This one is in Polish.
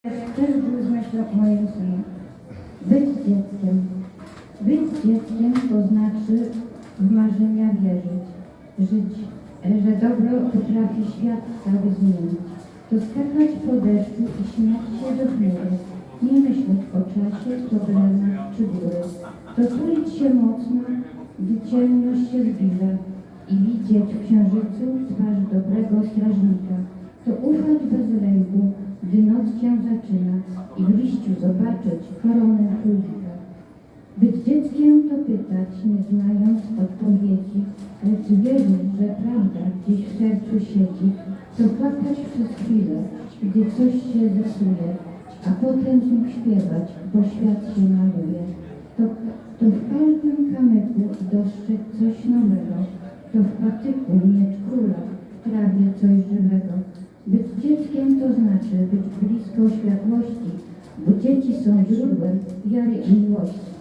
Też był z myślą o moim synu. Być dzieckiem. Być dzieckiem to znaczy w marzenia wierzyć, żyć, że dobro potrafi świat cały zmienić. To skakać po deszczu i śmiać się do chmury, nie myśleć o czasie, problemach czy góry. To tulić się mocno, gdy ciemność się zbliża i widzieć w księżycu twarz dobrego strażnika. To ufać bez lęku, gdy noc się zaczyna i w liściu zobaczyć koronę królika. Być dzieckiem to pytać, nie znając odpowiedzi, lecz wierzyć, że prawda gdzieś w sercu siedzi. To płakać przez chwilę, gdy coś się zepsuje, a potem znów śpiewać, bo świat się maluje. To w każdym kamyku dostrzec coś nowego, to w patyku mieć króla, w trawie coś żywego. Być dzieckiem to znaczy być blisko światłości, bo dzieci są źródłem wiary i miłości.